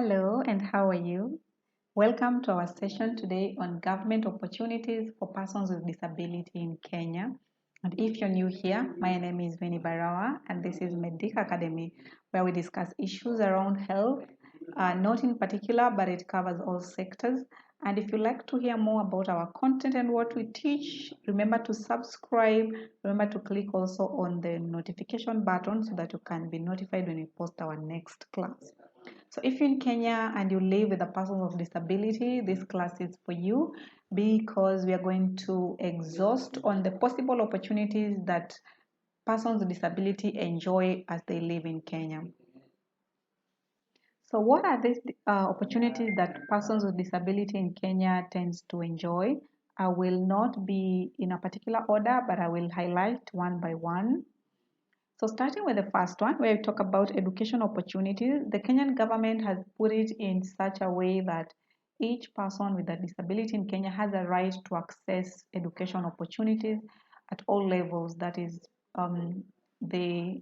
Hello, and how are you? Welcome to our session today on government opportunities for persons with disability in Kenya. And if you're new here, my name is Veni Barawa, and this is Medic Academy, where we discuss issues around health, not in particular, but it covers all sectors. And if you'd like to hear more about our content and what we teach, remember to subscribe. Remember to click also on the notification button so that you can be notified when we post our next class. So if you're in Kenya and you live with a person with disability, this class is for you because we are going to exhaust on the possible opportunities that persons with disability enjoy as they live in Kenya. So what are these opportunities that persons with disability in Kenya tends to enjoy? I will not be in a particular order, but I will highlight one by one. So starting with the first one, where we talk about education opportunities, the Kenyan government has put it in such a way that each person with a disability in Kenya has a right to access education opportunities at all levels. That is the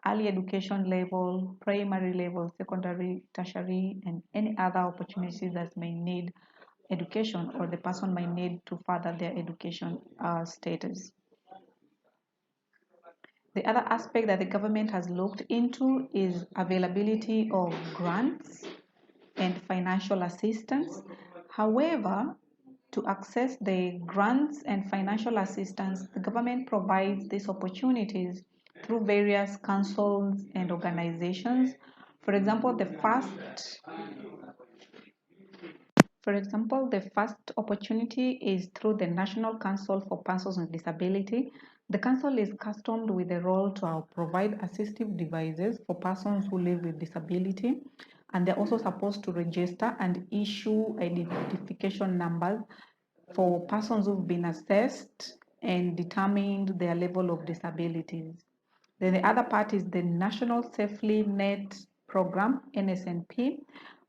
early education level, primary level, secondary, tertiary, and any other opportunities that may need education or the person might need to further their education status. The other aspect that the government has looked into is availability of grants and financial assistance. However, to access the grants and financial assistance, the government provides these opportunities through various councils and organizations. For example, the first opportunity is through the National Council for Persons with Disability. The council is customed with the role to provide assistive devices for persons who live with disability, and they're also supposed to register and issue identification numbers for persons who've been assessed and determined their level of disabilities. Then the other part is the National Safely Net Program, NSNP.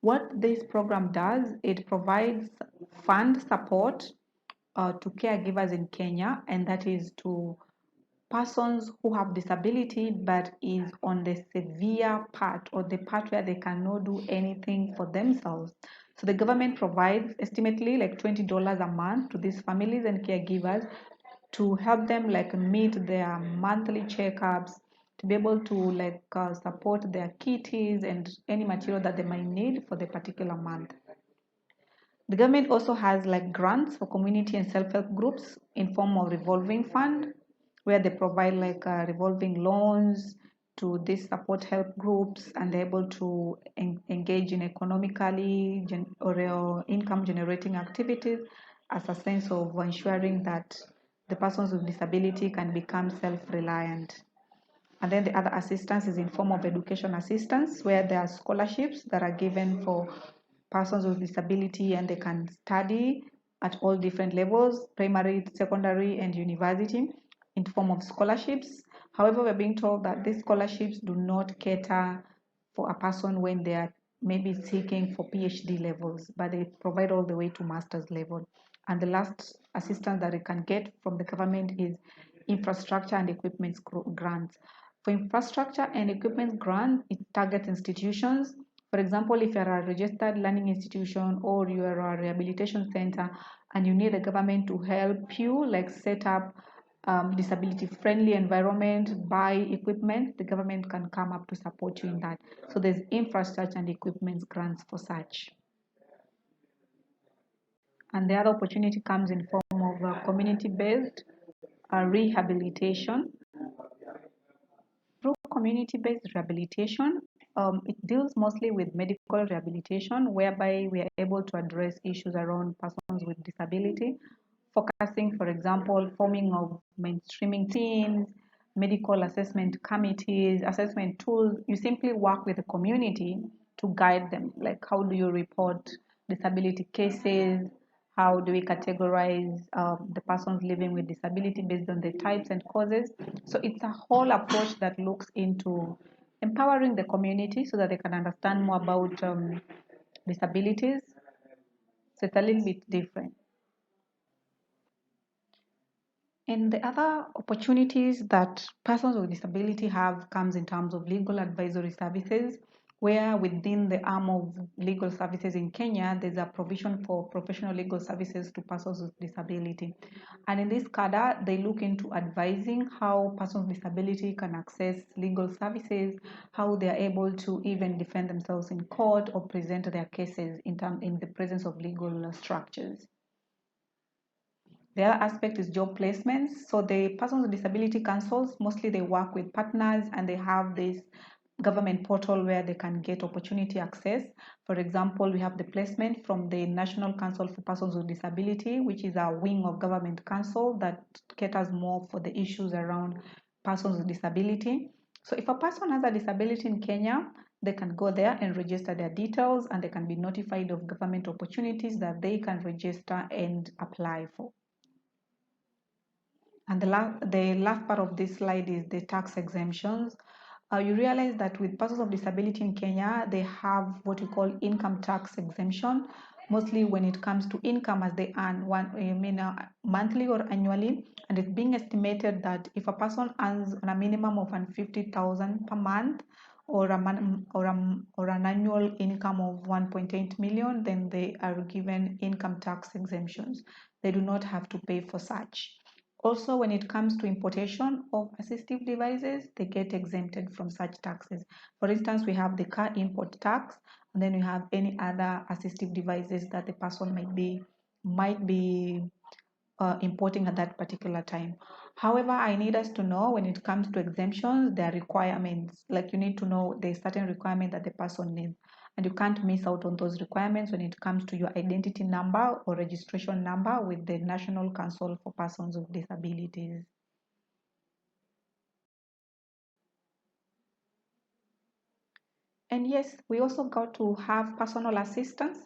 What this program does, it provides fund support to caregivers in Kenya, and that is to persons who have disability but is on the severe part or the part where they cannot do anything for themselves. So the government provides estimately like $20 a month to these families and caregivers to help them like meet their monthly checkups, to be able to support their kitties and any material that they might need for the particular month. The government also has like grants for community and self-help groups in form of revolving fund, where they provide like revolving loans to these support help groups, and they're able to engage in economically or income generating activities as a sense of ensuring that the persons with disability can become self-reliant. And then the other assistance is in form of education assistance, where there are scholarships that are given for persons with disability and they can study at all different levels, primary, secondary, and university in form of scholarships. However, we're being told that these scholarships do not cater for a person when they are maybe seeking for PhD levels, but they provide all the way to master's level. And the last assistance that they can get from the government is infrastructure and equipment grants. For infrastructure and equipment grant, it targets institutions. For example, if you're a registered learning institution or you're a rehabilitation center and you need the government to help you like set up disability-friendly environment, buy equipment, the government can come up to support you in that. So there's infrastructure and equipment grants for such. And the other opportunity comes in form of community-based rehabilitation. Through community-based rehabilitation, it deals mostly with medical rehabilitation, whereby we are able to address issues around persons with disability, focusing, for example, forming of mainstreaming teams, medical assessment committees, assessment tools. You simply work with the community to guide them, like how do you report disability cases, how do we categorize the persons living with disability based on the types and causes. So it's a whole approach that looks into empowering the community so that they can understand more about disabilities. So it's a little bit different. And the other opportunities that persons with disability have comes in terms of legal advisory services. where within the arm of legal services in Kenya, there's a provision for professional legal services to persons with disability. And in this cadre, they look into advising how persons with disability can access legal services, how they are able to even defend themselves in court or present their cases in the presence of legal structures. The other aspect is job placements. So the Persons with Disability Councils, mostly they work with partners and they have this government portal where they can get opportunity access. For example, we have the placement from the National Council for Persons with Disability, which is a wing of government council that caters more for the issues around persons with disability. So if a person has a disability in Kenya, they can go there and register their details and they can be notified of government opportunities that they can register and apply for. And the last part of this slide is the tax exemptions. You realize that with persons of disability in Kenya, they have what we call income tax exemption, mostly when it comes to income as they earn monthly or annually. And it's being estimated that if a person earns a minimum of 50,000 per month or an annual income of 1.8 million, then they are given income tax exemptions. They do not have to pay for such. Also, when it comes to importation of assistive devices, they get exempted from such taxes. For instance, we have the car import tax, and then we have any other assistive devices that the person might be importing at that particular time. However, I need us to know when it comes to exemptions, there are requirements. Like you need to know there's certain requirement that the person needs. And you can't miss out on those requirements when it comes to your identity number or registration number with the National Council for Persons with Disabilities. And yes, we also got to have personal assistance.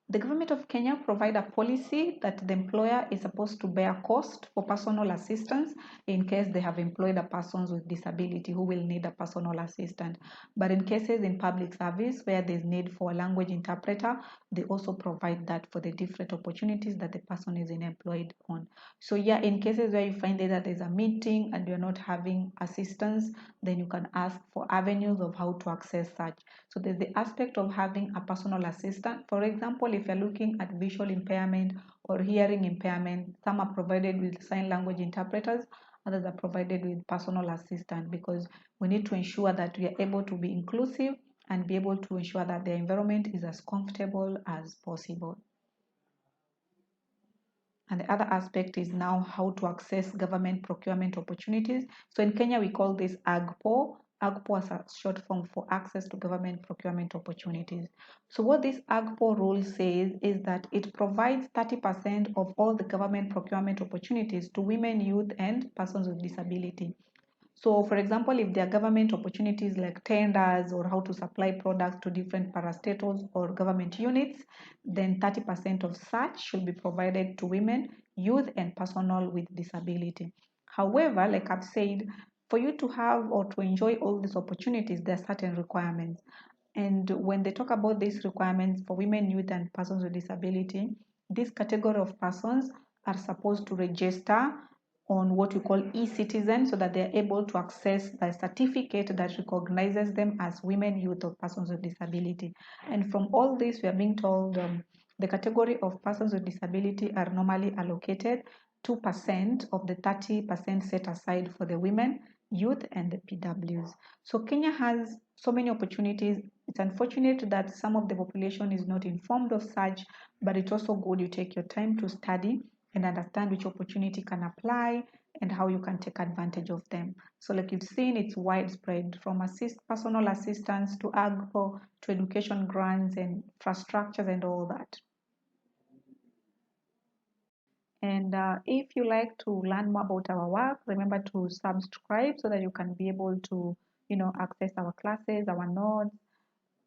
The government of Kenya provide a policy that the employer is supposed to bear cost for personal assistance in case they have employed a person with disability who will need a personal assistant. But in cases in public service where there's need for a language interpreter, they also provide that for the different opportunities that the person is employed on. So yeah, in cases where you find that there's a meeting and you're not having assistance, then you can ask for avenues of how to access such. So there's the aspect of having a personal assistant. For example, if you're looking at visual impairment or hearing impairment, some are provided with sign language interpreters, others are provided with personal assistant, because we need to ensure that we are able to be inclusive and be able to ensure that the environment is as comfortable as possible. And the other aspect is now how to access government procurement opportunities. So in Kenya, we call this Agpo. Agpo is a short form for access to government procurement opportunities. So what this Agpo rule says is that it provides 30% of all the government procurement opportunities to women, youth, and persons with disability. So, for example, if there are government opportunities like tenders or how to supply products to different parastatals or government units, then 30% of such should be provided to women, youth, and personnel with disability. However, like I've said, for you to have or to enjoy all these opportunities, there are certain requirements. And when they talk about these requirements for women, youth, and persons with disability, this category of persons are supposed to register on what we call e-citizen so that they're able to access the certificate that recognizes them as women, youth, or persons with disability. And from all this, we are being told the category of persons with disability are normally allocated 2% of the 30% set aside for the women, youth, and the PWs. So Kenya has so many opportunities. It's unfortunate that some of the population is not informed of such, but it's also good you take your time to study and understand which opportunity can apply and how you can take advantage of them. So like you've seen, it's widespread from personal assistance to Agpo to education grants and infrastructures and all that. And if you like to learn more about our work, remember to subscribe so that you can be able to, access our classes, our notes,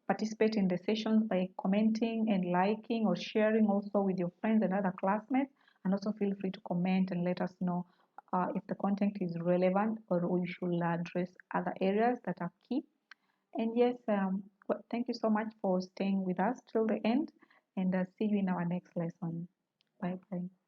participate in the sessions by commenting and liking or sharing also with your friends and other classmates. And also feel free to comment and let us know if the content is relevant or we should address other areas that are key. And yes, thank you so much for staying with us till the end, and see you in our next lesson. Bye bye.